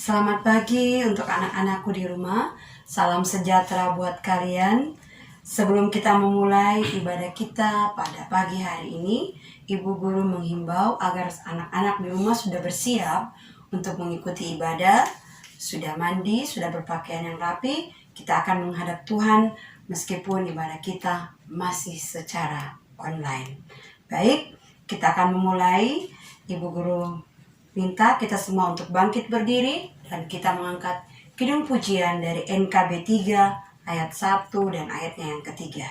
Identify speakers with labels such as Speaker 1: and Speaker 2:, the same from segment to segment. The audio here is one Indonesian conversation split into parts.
Speaker 1: Selamat pagi untuk anak-anakku di rumah. Salam sejahtera buat kalian. Sebelum kita memulai ibadah kita pada pagi hari ini, Ibu Guru menghimbau agar anak-anak di rumah sudah bersiap untuk mengikuti ibadah, sudah mandi, sudah berpakaian yang rapi. Kita akan menghadap Tuhan meskipun ibadah kita masih secara online. Baik, kita akan memulai. Ibu Guru minta kita semua untuk bangkit berdiri dan kita mengangkat kidung pujian dari NKB 3 ayat 1 dan ayatnya yang ketiga.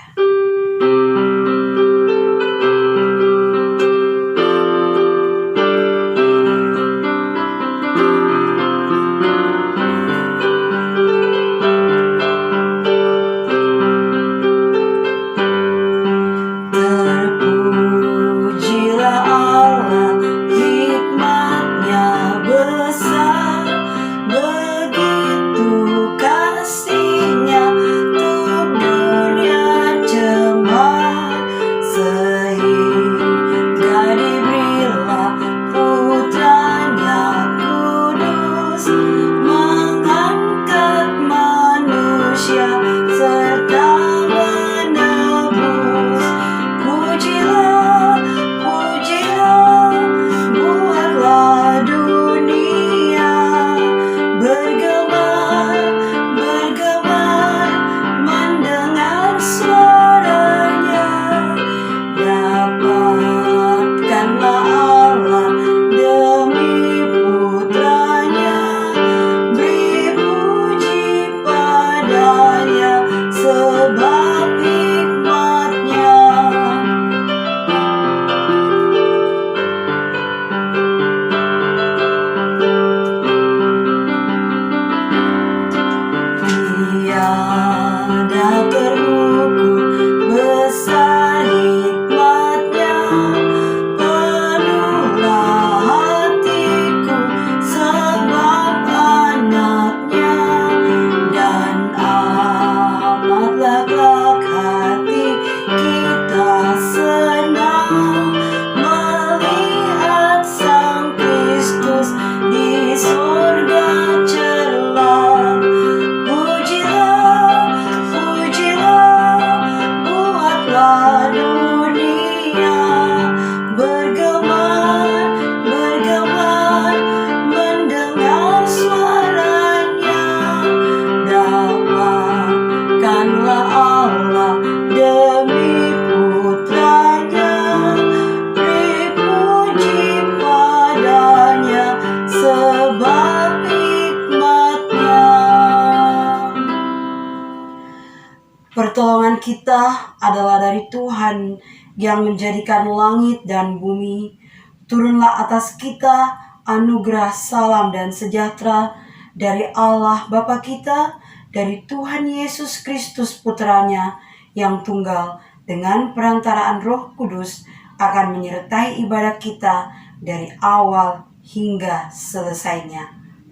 Speaker 1: Pertolongan kita adalah dari Tuhan yang menjadikan langit dan bumi. Turunlah atas kita anugerah, salam, dan sejahtera dari Allah Bapa kita, dari Tuhan Yesus Kristus Putranya yang tunggal, dengan perantaraan Roh Kudus akan menyertai ibadah kita dari awal hingga selesainya.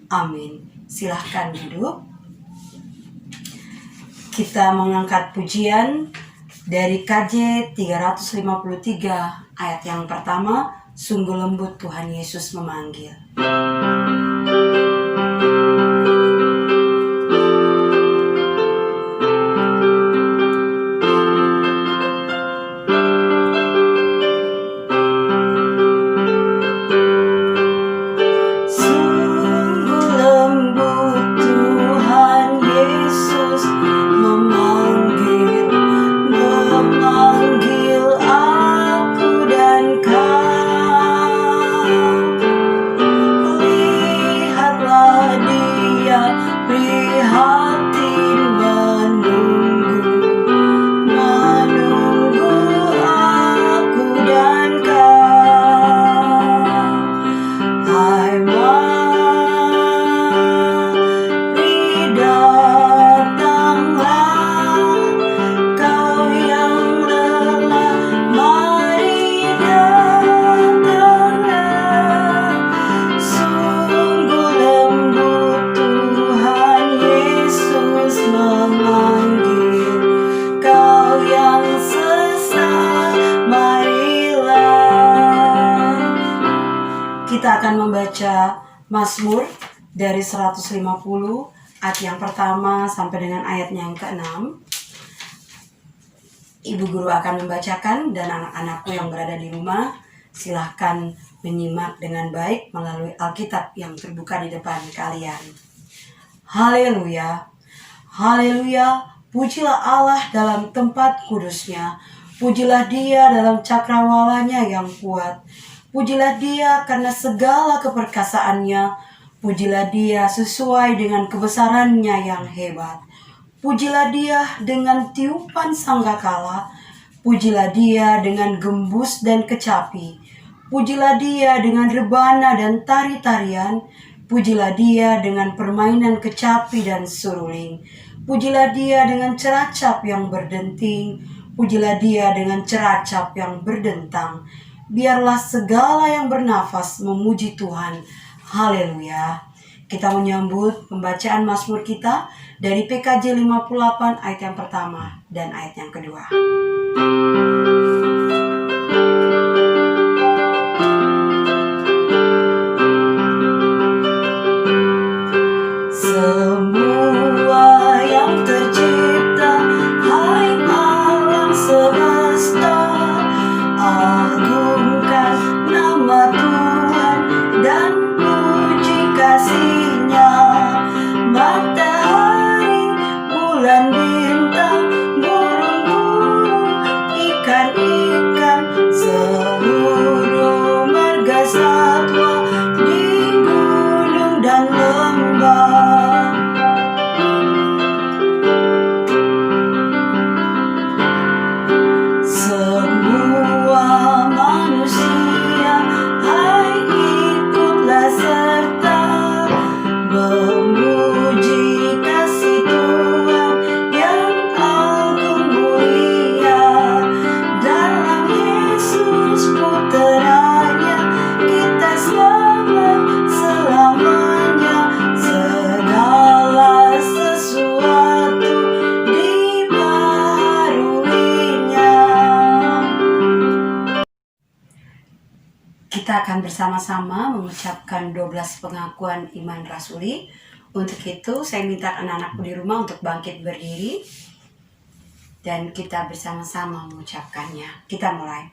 Speaker 1: Amin. Silahkan duduk. Kita mengangkat pujian dari KJ 353 ayat yang pertama, sungguh lembut Tuhan Yesus memanggil. Kita akan membaca Mazmur dari 150 ayat yang pertama sampai dengan ayatnya yang ke-6. Ibu guru akan membacakan dan anak-anakku yang berada di rumah silahkan menyimak dengan baik melalui Alkitab yang terbuka di depan kalian. Haleluya, haleluya, pujilah Allah dalam tempat kudusnya, pujilah Dia dalam cakrawalanya yang kuat, pujilah Dia karena segala keperkasaannya, pujilah Dia sesuai dengan kebesarannya yang hebat. Pujilah Dia dengan tiupan sanggakala, pujilah Dia dengan gembus dan kecapi, pujilah Dia dengan rebana dan tari-tarian, pujilah Dia dengan permainan kecapi dan suruling, pujilah Dia dengan ceracap yang berdenting, pujilah Dia dengan ceracap yang berdentang. Biarlah segala yang bernafas memuji Tuhan. Haleluya. Kita menyambut pembacaan Mazmur kita dari PKJ 58 ayat yang pertama dan ayat yang kedua. Semua yang tercipta, hai alam semesta, agungkan nama Tuhan dan puji kasih-Nya. Matahari, bulan, bintang, burung-burung, ikan-ikan, seluruh marga satwa di gunung dan lembah. Semua manusia, hai ikutlah serta memuji kasih Tuhan yang agung mulia. Dalam Yesus Putranya kita selamat selamanya, segala sesuatu dibaharuinya. Kita akan bersama-sama mengucapkan 12 pengakuan iman rasuli. Untuk itu saya minta anak-anakku di rumah untuk bangkit berdiri dan kita bersama-sama mengucapkannya. Kita mulai.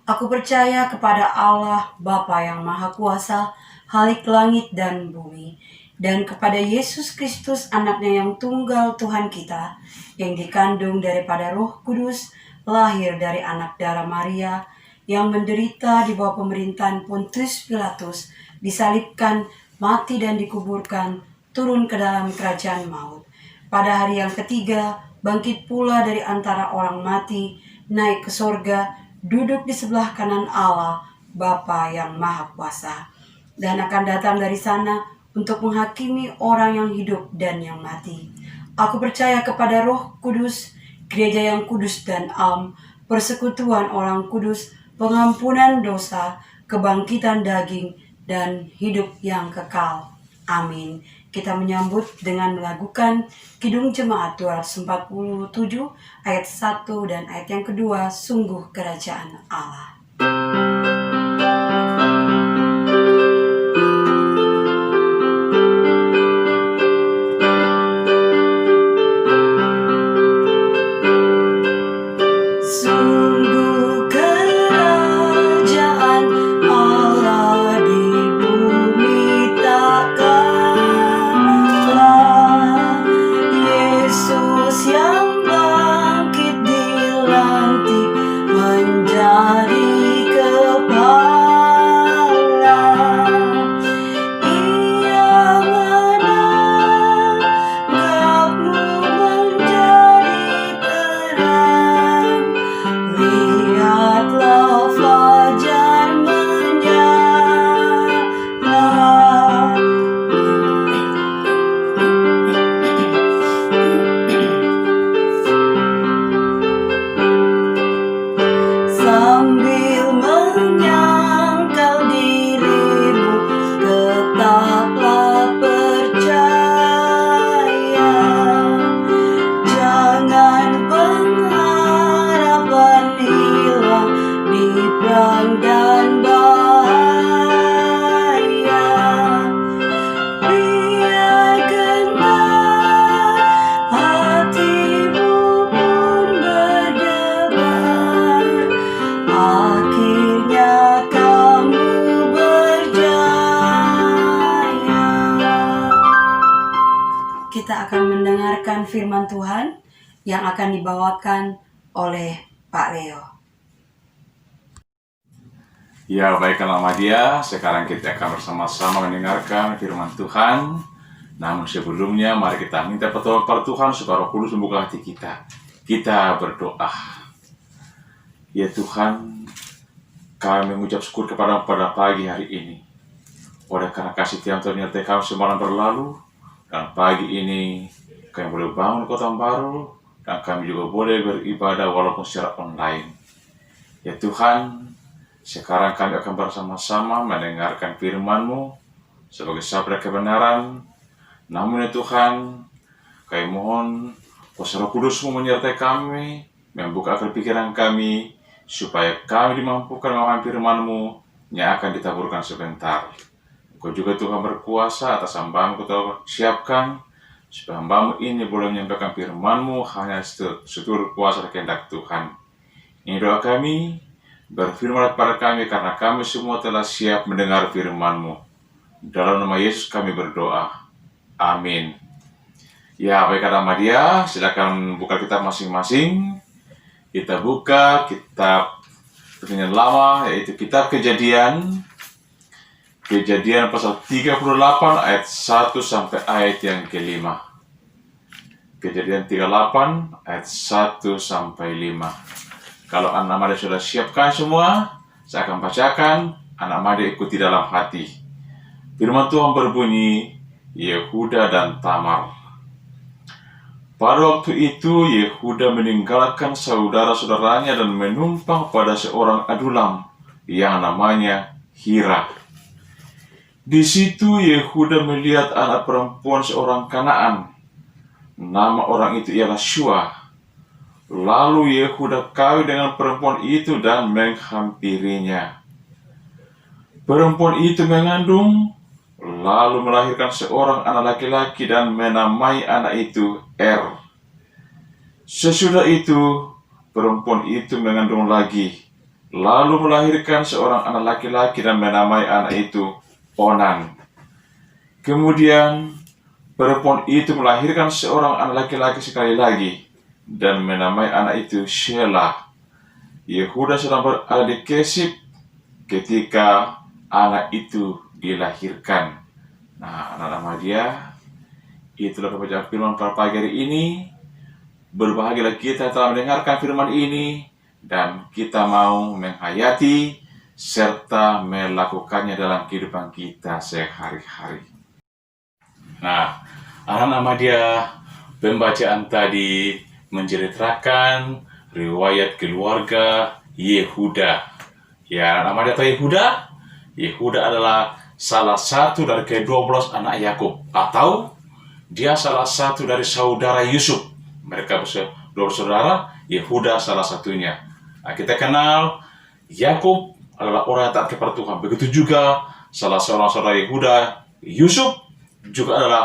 Speaker 1: Aku percaya kepada Allah Bapa yang Maha Kuasa, Khalik langit dan bumi, dan kepada Yesus Kristus anaknya yang tunggal Tuhan kita, yang dikandung daripada Roh Kudus, lahir dari anak darah Maria, yang menderita di bawah pemerintahan Pontius Pilatus, disalibkan, mati dan dikuburkan, turun ke dalam kerajaan maut. Pada hari yang ketiga, bangkit pula dari antara orang mati, naik ke sorga, duduk di sebelah kanan Allah, Bapa yang Maha Kuasa, dan akan datang dari sana untuk menghakimi orang yang hidup dan yang mati. Aku percaya kepada Roh Kudus, gereja yang kudus dan am, persekutuan orang kudus, pengampunan dosa, kebangkitan daging, dan hidup yang kekal. Amin. Kita menyambut dengan melakukan Kidung Jemaat 247 ayat 1 dan ayat yang kedua, sungguh kerajaan Allah. dan bahaya. akan mendengarkan firman Tuhan yang akan dibawakan oleh Pak Leo.
Speaker 2: Ya, baik anak Madia, sekarang kita akan bersama-sama mendengarkan firman Tuhan. Namun sebelumnya, mari kita minta pertolongan pada Tuhan supaya Roh Kudus membuka hati kita. Kita berdoa. Ya Tuhan, kami mengucap syukur kepada pada pagi hari ini. Oleh karena kasih Tuhan menyertai kami semalam berlalu, dan pagi ini kami boleh bangun kota baru, dan kami juga boleh beribadah walaupun secara online. Ya Tuhan, sekarang kami akan bersama-sama mendengarkan firman-Mu sebagai sabda kebenaran. Namun ya Tuhan, kami mohon kuasa Roh Kudus-Mu menyertai kami, membuka akal pikiran kami, supaya kami dimampukan memahami firman-Mu yang akan ditaburkan sebentar. Engkau juga Tuhan berkuasa atas hamba-Mu, Kau siapkan, supaya hamba-Mu ini boleh menyampaikan firman-Mu hanya seturut kuasa dan kehendak Tuhan. Ini doa kami, berfirman kepada kami karena kami semua telah siap mendengar firman-Mu. Dalam nama Yesus kami berdoa. Amin. Ya, baik anak Madia, silakan buka kitab masing-masing. Kita buka kitab Perjanjian Lama, yaitu kitab Kejadian. Kejadian pasal 38 ayat 1 sampai ayat yang ke-5. Kejadian 38 ayat 1 sampai 5. Kalau anak Madia sudah siapkan semua, saya akan bacakan, anak Madia ikuti dalam hati. Firman Tuhan berbunyi, Yehuda dan Tamar. Pada waktu itu, Yehuda meninggalkan saudara-saudaranya dan menumpang pada seorang adulam yang namanya Hira. Di situ Yehuda melihat anak perempuan seorang Kanaan. Nama orang itu ialah Shua. Lalu Yehuda kawin dengan perempuan itu dan menghampirinya. Perempuan itu mengandung, lalu melahirkan seorang anak laki-laki dan menamai anak itu Er. Sesudah itu, perempuan itu mengandung lagi, lalu melahirkan seorang anak laki-laki dan menamai anak itu Onan. Kemudian, perempuan itu melahirkan seorang anak laki-laki sekali lagi, dan menamai anak itu Shelah. Yehuda sedang berada di Kesib ketika anak itu dilahirkan. Nah, anak-anak Madia, itulah pembacaan firman pada pagi hari ini. Berbahagialah kita telah mendengarkan firman ini, dan kita mau menghayati serta melakukannya dalam kehidupan kita sehari-hari. Nah, anak-anak Madia, pembacaan tadi menceritakan riwayat keluarga Yehuda. Ya, anak Madia tahu Yehuda? Yehuda adalah salah satu dari ke-12 anak Yakub, atau dia salah satu dari saudara Yusuf. Mereka dua bersaudara, Yehuda salah satunya. Nah, kita kenal Yakub adalah orang yang taat kepada Tuhan. Begitu juga salah seorang saudara Yehuda, Yusuf, juga adalah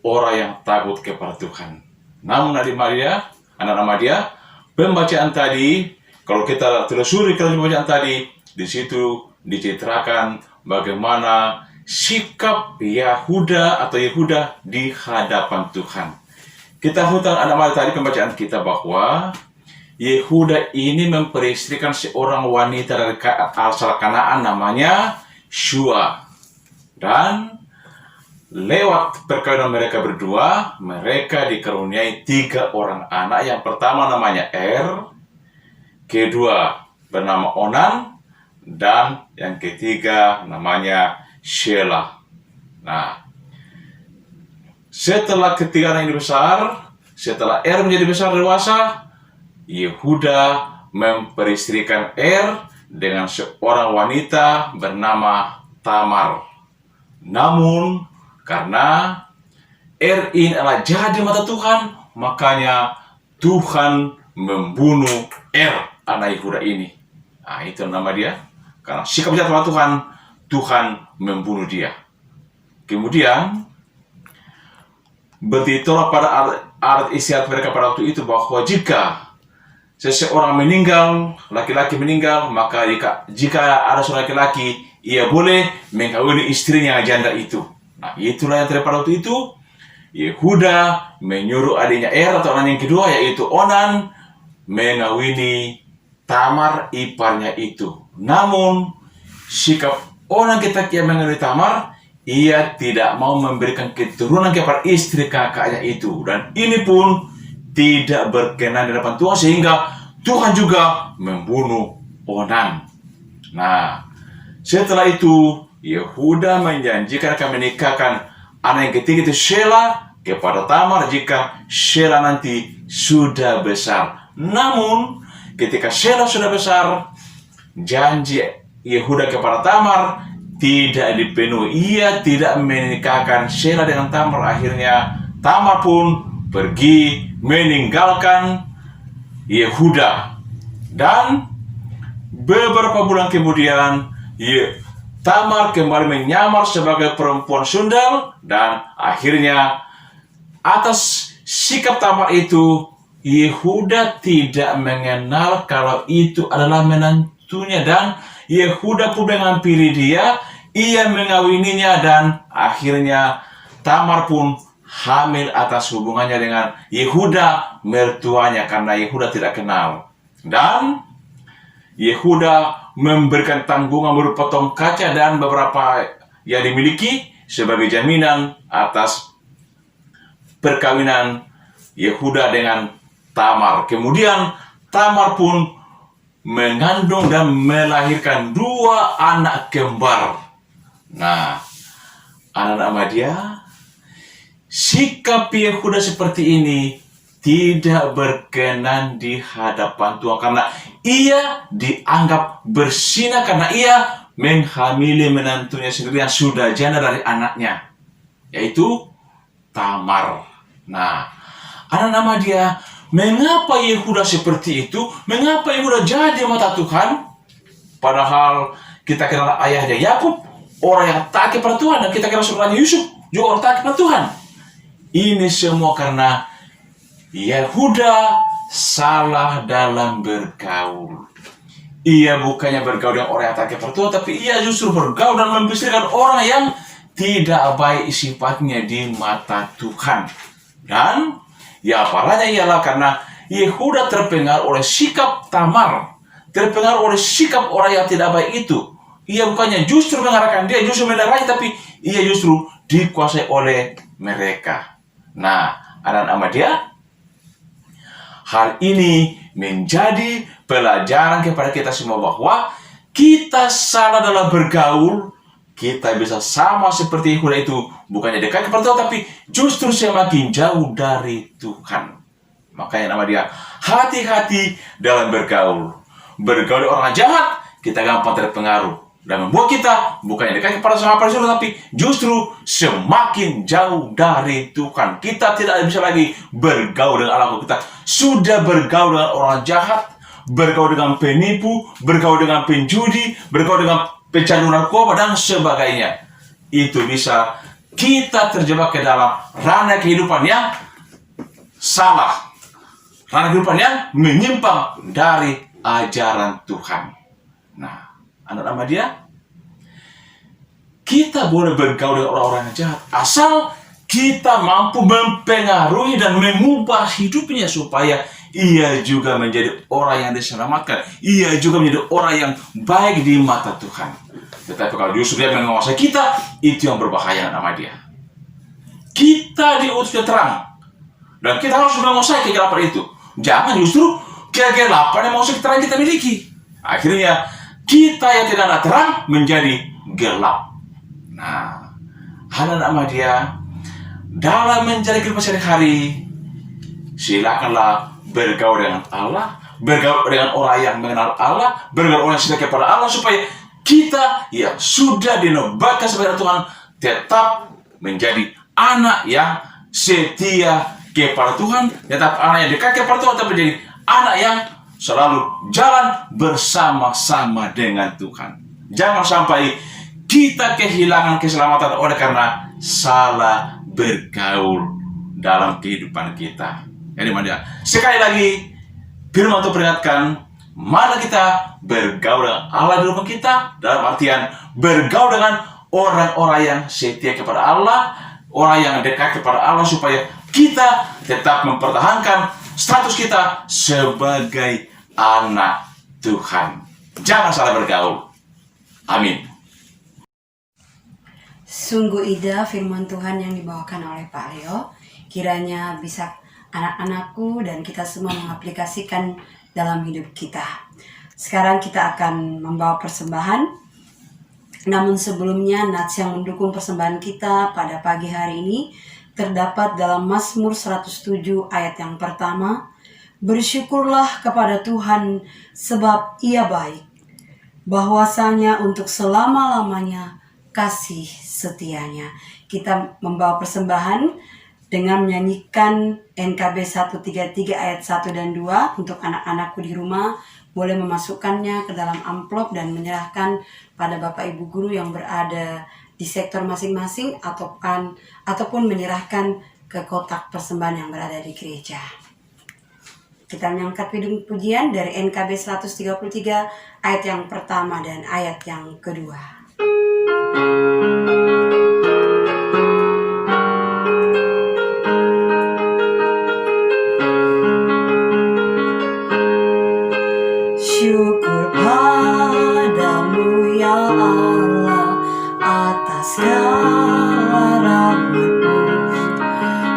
Speaker 2: orang yang takut kepada Tuhan. Namun adik Madia, anak-anak Madia, pembacaan tadi, kalau kita telusuri ke pembacaan tadi, di situ diceritakan bagaimana sikap Yehuda atau Yehuda di hadapan Tuhan. Kita hutang anak Madia tadi pembacaan kita bahwa Yehuda ini memperistrikan seorang wanita dari asal Kanaan namanya Shua. Dan lewat perkawinan mereka berdua, mereka dikaruniai 3 orang anak. Yang pertama namanya Er, kedua bernama Onan, dan yang ketiga namanya Shelah. Nah, setelah ketiga anak ini besar, setelah Er menjadi besar dewasa, Yehuda memperistrikan Er dengan seorang wanita bernama Tamar. Namun, karena Er ini adalah jahat di mata Tuhan, makanya Tuhan membunuh Er, anak Yehuda ini. Nah, itu nama dia. Karena sikap jahat sama Tuhan, Tuhan membunuh dia. Kemudian, bertitolak pada adat istiadat mereka pada waktu itu bahwa jika seseorang meninggal, laki-laki meninggal, maka jika ada seorang laki-laki, ia boleh mengkawini istrinya yang janda itu. Nah, itulah yang terjadi pada waktu itu. Yehuda menyuruh adiknya atau anak yang kedua yaitu Onan mengawini Tamar iparnya itu. Namun sikap Onan ketika ia mengawini Tamar, ia tidak mau memberikan keturunan kepada istri kakaknya itu, dan ini pun tidak berkenan di hadapan Tuhan sehingga Tuhan juga membunuh Onan. Nah, setelah itu Yehuda menjanjikan akan menikahkan anak yang ketiga itu Shelah kepada Tamar jika Shelah nanti sudah besar. Namun ketika Shelah sudah besar, janji Yehuda kepada Tamar tidak dipenuhi. Ia tidak menikahkan Shelah dengan Tamar. Akhirnya Tamar pun pergi meninggalkan Yehuda. Dan beberapa bulan kemudian Tamar kembali menyamar sebagai perempuan sundal, dan akhirnya atas sikap Tamar itu Yehuda tidak mengenal kalau itu adalah menantunya, dan Yehuda pun menghampiri dia, ia mengawininya, dan akhirnya Tamar pun hamil atas hubungannya dengan Yehuda mertuanya karena Yehuda tidak kenal. Dan Yehuda memberikan tanggungan berupa tong kaca dan beberapa yang dimiliki sebagai jaminan atas perkawinan Yehuda dengan Tamar. Kemudian Tamar pun mengandung dan melahirkan 2 anak kembar. Nah, anak-anak dia, sikap Yehuda seperti ini tidak berkenan di hadapan Tuhan karena ia dianggap berzina karena ia menghamili menantunya sendiri yang sudah janda dari anaknya, yaitu Tamar. Nah, anak-anak dia, mengapa Yehuda seperti itu? Mengapa Yehuda jahat di mata Tuhan? Padahal kita kenal ayahnya Yakub, orang yang taat kepada Tuhan, dan kita kenal saudaranya Yusuf, juga orang taat kepada Tuhan. Ini semua karena Yehuda salah dalam bergaul. Ia bukannya bergaul dengan orang yang taat kepada Tuhan, tapi ia justru bergaul dan membesarkan orang yang tidak baik sifatnya di mata Tuhan. Dan ya parahnya ialah karena Yehuda terpengaruh oleh sikap Tamar, terpengaruh oleh sikap orang yang tidak baik itu. Ia bukannya justru mengarahkan dia, justru menerangi, tapi ia justru dikuasai oleh mereka. Nah, anak-anak dia, hal ini menjadi pelajaran kepada kita semua bahwa kita salah dalam bergaul. Kita bisa sama seperti Yehuda itu, bukannya dekat kepada Tuhan, tapi justru semakin jauh dari Tuhan. Makanya nama dia, hati-hati dalam bergaul. Bergaul dengan orang jahat, kita gampang terpengaruh dan membuat kita bukannya dekat kepada sama Tuhan, tapi justru semakin jauh dari Tuhan. Kita tidak bisa lagi bergaul dengan Allah. Kita sudah bergaul dengan orang jahat, bergaul dengan penipu, bergaul dengan penjudi, bergaul dengan pecandu narkoba dan sebagainya. Itu bisa kita terjebak ke dalam ranah kehidupan yang salah, ranah kehidupan yang menyimpang dari ajaran Tuhan. Nah, anak-anak dia, kita boleh bergaul dengan orang-orang yang jahat asal kita mampu mempengaruhi dan mengubah hidupnya supaya ia juga menjadi orang yang diselamatkan. Ia juga menjadi orang yang baik di mata Tuhan. Tetapi kalau justru dia menguasai kita, itu yang berbahaya nama dia. Kita diutusnya terang, dan kita harus menguasai kegelapan itu. Jangan justru kegelapan yang menguasai terang kita miliki. Akhirnya kita yang tidak ada terang menjadi gelap. Nah, anak-anak dia, dalam menjalani kehidupan sehari-hari, silakanlah bergaul dengan Allah, bergaul dengan orang yang mengenal Allah, bergaul dengan orang yang setia kepada Allah, supaya kita yang sudah dinobatkan sebagai Tuhan tetap menjadi anak yang setia kepada Tuhan, tetap anak yang dekat kepada Tuhan, tetap menjadi anak yang selalu jalan bersama-sama dengan Tuhan. Jangan sampai kita kehilangan keselamatan oleh karena salah bergaul dalam kehidupan kita. Jadi sekali lagi firman Tuhan peringatkan, mari kita bergaul dengan Allah di rumah kita, dalam artian bergaul dengan orang-orang yang setia kepada Allah, orang yang dekat kepada Allah, supaya kita tetap mempertahankan status kita sebagai anak Tuhan. Jangan salah bergaul. Amin.
Speaker 1: Sungguh indah firman Tuhan yang dibawakan oleh Pak Leo. Kiranya bisa anak-anakku dan kita semua mengaplikasikan dalam hidup kita. Sekarang kita akan membawa persembahan. Namun sebelumnya, nats yang mendukung persembahan kita pada pagi hari ini terdapat dalam Mazmur 107 ayat yang pertama. Bersyukurlah kepada Tuhan sebab Ia baik, bahwasanya untuk selama-lamanya kasih setianya. Kita membawa persembahan dengan menyanyikan NKB 133 ayat 1 dan 2 untuk anak-anakku di rumah. Boleh memasukkannya ke dalam amplop dan menyerahkan pada Bapak Ibu Guru yang berada di sektor masing-masing, ataupun menyerahkan ke kotak persembahan yang berada di gereja. Kita mengangkat pidung pujian dari NKB 133 ayat yang pertama dan ayat yang kedua. Syukur padamu ya Allah atas segala rahmat-Mu.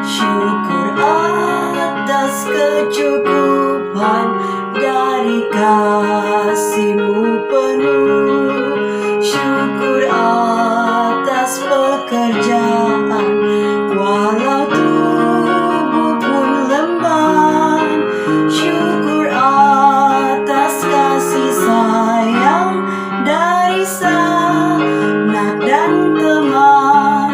Speaker 1: Syukur atas kecukupan dari kasih-Mu penuh. Syukur atas pekerjaan walau tubuh pun lemah. Syukur atas kasih sayang dari sanak dan teman.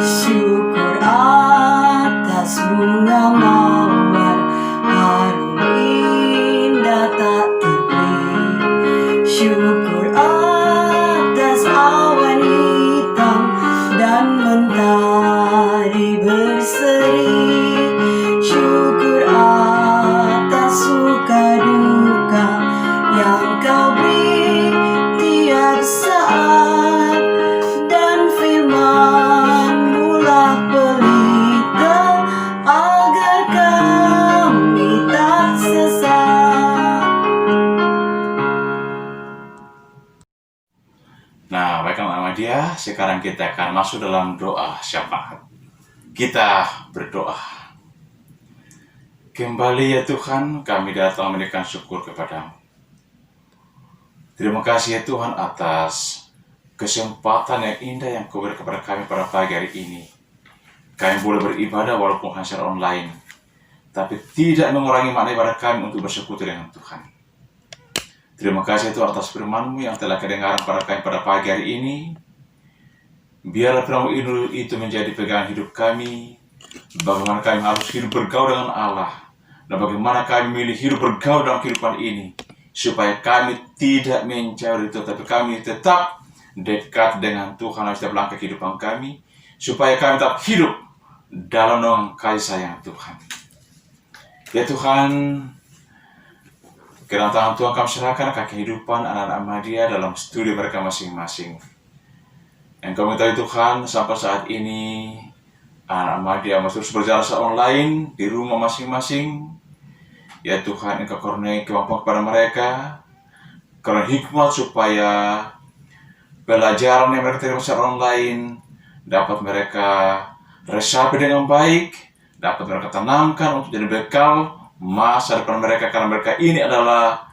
Speaker 1: Syukur atas bunga mawar harum indah tak tebih. Syukur atas awan hitam dan mentari berseri. Syukur atas suka duka yang Kau beri tiap saat, dan firman-Mu lah pelita agar kami tak sesat.
Speaker 2: Nah, baiklah nama dia. Sekarang kita akan masuk dalam doa syafaat. Kita berdoa. Kembali ya Tuhan, kami datang memberikan syukur kepadamu. Terima kasih ya Tuhan atas kesempatan yang indah yang Kau beri kepada kami pada pagi hari ini. Kami boleh beribadah walaupun hanya secara online, tapi tidak mengurangi makna ibadah kami untuk bersekutu dengan Tuhan. Terima kasih Tuhan atas firman-Mu yang telah kedengaran pada kami pada pagi hari ini. Biarlah firman itu menjadi pegangan hidup kami, bagaimana kami harus hidup bergaul dengan Allah, dan bagaimana kami memilih hidup bergaul dalam kehidupan ini, supaya kami tidak menjauh dari Tuhan, tapi kami tetap dekat dengan Tuhan dalam setiap langkah kehidupan kami, supaya kami tetap hidup dalam naungan kasih sayang Tuhan. Ya Tuhan, ke dalam tangan Tuhan kami serahkan kehidupan anak-anak Ahmadiyah dalam studi mereka masing-masing. Yang kami tahu Tuhan, sampai saat ini anak Ahmadiyah masih terus berjalan secara online di rumah masing-masing. Ya Tuhan, Engkau kurniai kemampuan kepada mereka, karena hikmat supaya pelajaran yang mereka terima secara online dapat mereka resapi dengan baik, dapat mereka tanamkan untuk jadi bekal masa depan mereka, karena mereka ini adalah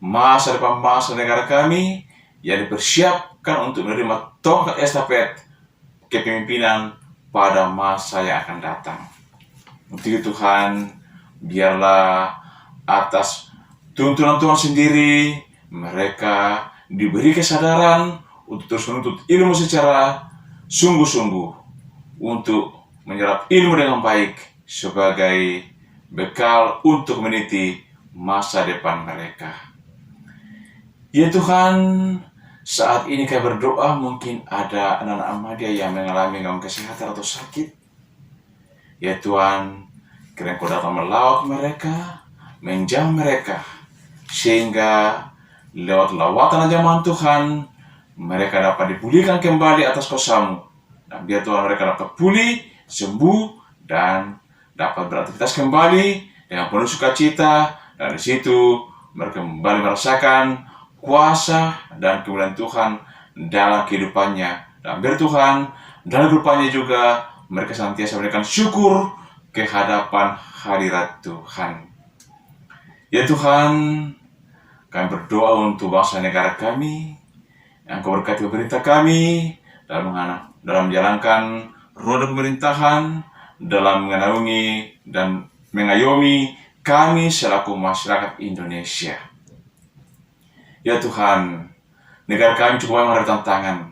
Speaker 2: masa depan bangsa negara kami yang dipersiapkan untuk menerima tongkat estafet kepemimpinan pada masa yang akan datang. Untuk itu Tuhan, biarlah atas tuntunan Tuhan sendiri mereka diberi kesadaran untuk terus menuntut ilmu secara sungguh-sungguh, untuk menyerap ilmu dengan baik sebagai bekal untuk meniti masa depan mereka. Ya Tuhan, saat ini kami berdoa, mungkin ada anak-anak Ahmadiyah yang mengalami gangguan kesehatan atau sakit. Ya Tuhan, kiranya Kau datang melawat mereka, menjamah mereka, sehingga lewat lawatan ajaman Tuhan, mereka dapat dipulihkan kembali atas kuasa-Mu. Dan biar Tuhan mereka dapat pulih, sembuh, dan dapat beraktivitas kembali dengan penuh sukacita. Dan di situ mereka kembali merasakan kuasa dan kemuliaan Tuhan dalam kehidupannya. Dan biar Tuhan dalam kehidupannya juga mereka senantiasa memberikan syukur ke hadapan hadirat Tuhan. Ya Tuhan, kami berdoa untuk bangsa negara kami, yang Kau berkati pemerintah kami dalam menjalankan roda pemerintahan, dalam menaungi dan mengayomi kami selaku masyarakat Indonesia. Ya Tuhan, negara kami cukup menghadapi tantangan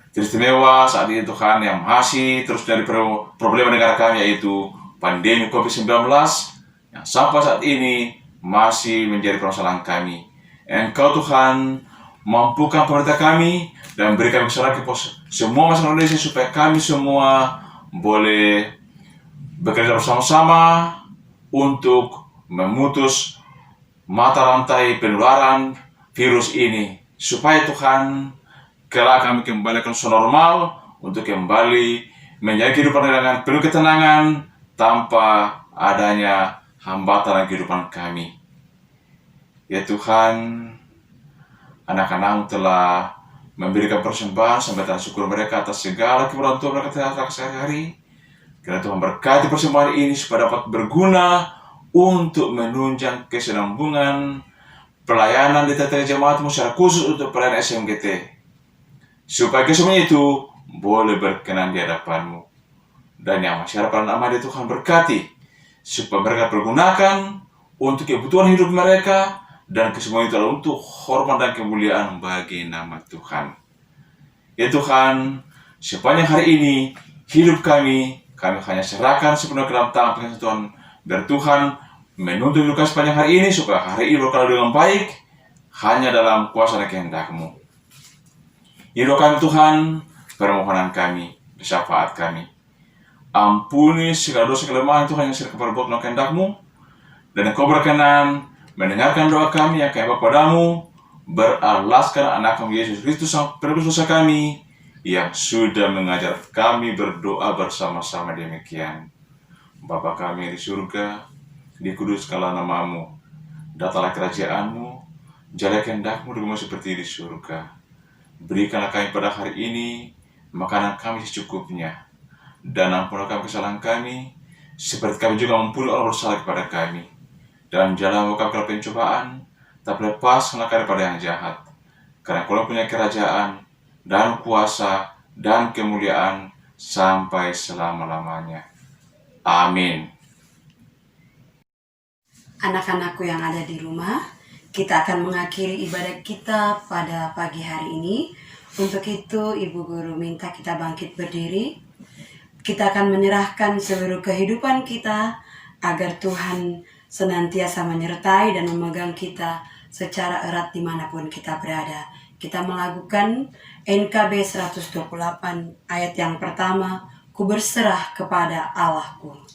Speaker 2: teristimewa saat ini Tuhan, yang masih terus dari problema negara kami, yaitu pandemi COVID-19 yang sampai saat ini masih menjadi permasalahan kami. Engkau Tuhan mampukan pemerintah kami dan berikan kesadaran semua masyarakat Indonesia supaya kami semua boleh bekerja bersama-sama untuk memutus mata rantai penularan virus ini, supaya Tuhan kelak kami kembali ke normal untuk kembali menjalani kehidupan dengan penuh ketenangan tanpa adanya hambatan dalam kehidupan kami. Ya Tuhan, anak-anak-Mu telah memberikan persembahan sampai tanda syukur mereka atas segala keperluan Tuhan mereka sehari-hari. Kiranya Tuhan berkati persembahan ini supaya dapat berguna untuk menunjang kesinambungan pelayanan di tata jemaat-Mu, secara khusus untuk pelayanan SMGT, supaya kesemuanya itu boleh berkenan di hadapan-Mu. Dan yang masih harapan amat Tuhan berkati, supaya mereka pergunakan untuk kebutuhan hidup mereka, dan kesemuanya itu adalah untuk hormat dan kemuliaan bagi nama Tuhan. Ya Tuhan, sepanjang hari ini hidup kami hanya serahkan sepenuhnya ke dalam tangan pengasih Tuhan. Biar Tuhan menuntun hidup kami sepanjang hari ini, supaya hari ini berjalan dengan baik, hanya dalam kuasa dan kehendak-Mu. Hidup kami Tuhan, permohonan kami, syafaat kami. Ampuni segala dosa kelemahan Tuhan yang sering perbuat dalam kehendak-Mu, dan Engkau berkenan mendengarkan doa kami yang kami kepadamu, beralaskan anak-Mu Yesus Kristus sang penebus dosa kami, yang sudah mengajar kami berdoa bersama-sama demikian. Bapa kami di surga, dikuduskanlah nama-Mu, datanglah kerajaan-Mu, jadilah kehendak-Mu di bumi seperti di surga. Berikanlah kami pada hari ini makanan kami secukupnya, dan ampunilah kami kesalahan kami, seperti kami juga mengampuni orang bersalah kepada kami. Dan janganlah kami ke dalam pencobaan, tapi lepaskanlah kami daripada yang jahat. Karena Kau punya kerajaan dan kuasa dan kemuliaan sampai selama-lamanya. Amin.
Speaker 1: Anak-anakku yang ada di rumah, kita akan mengakhiri ibadah kita pada pagi hari ini. Untuk itu, Ibu Guru minta kita bangkit berdiri. Kita akan menyerahkan seluruh kehidupan kita agar Tuhan senantiasa menyertai dan memegang kita secara erat dimanapun kita berada. Kita melakukan NKB 128 ayat yang pertama, ku berserah kepada Allahku.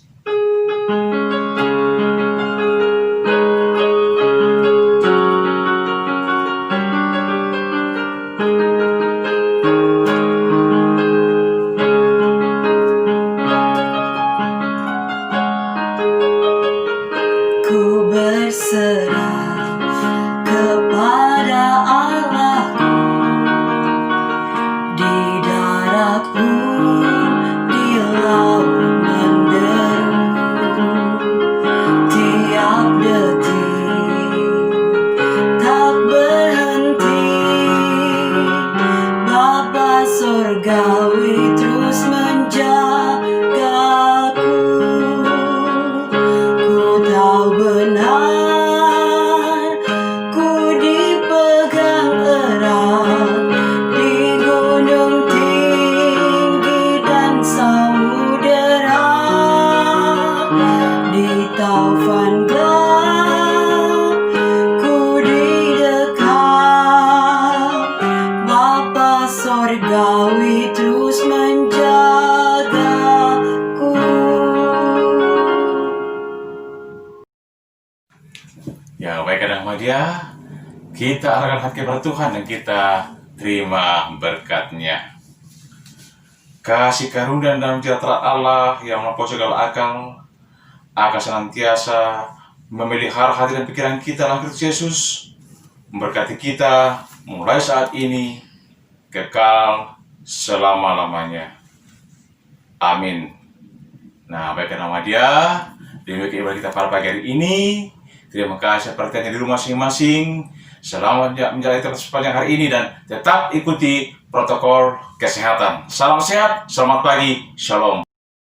Speaker 1: Ku berserah kepada Allahku, di darat pun, di laut menderu, tiap detik tak berhenti. Bapa Surgawi terus menjagaku. Ku tahu benar, ku dipegang erat di gunung tinggi dan samudera, di taufan gelap ku didekat. Bapa Surgawi terus menjagaku.
Speaker 2: Ya, baik anak media, Kita arahkan hati kepada Tuhan dan kita terima berkat-Nya. Kasih karunia dan sejahtera Allah yang melampaui segala akal akan senantiasa memelihara hati dan pikiran kita dalam Kristus Yesus, memberkati kita mulai saat ini kekal selama-lamanya. Amin. Nah, baik nama Dia, demikian ibadah kita pada pagi hari ini. Terima kasih perhatiannya di rumah masing-masing. Selamat menjalani sepanjang hari ini dan tetap ikuti protokol kesehatan. Salam sehat, selamat pagi, shalom.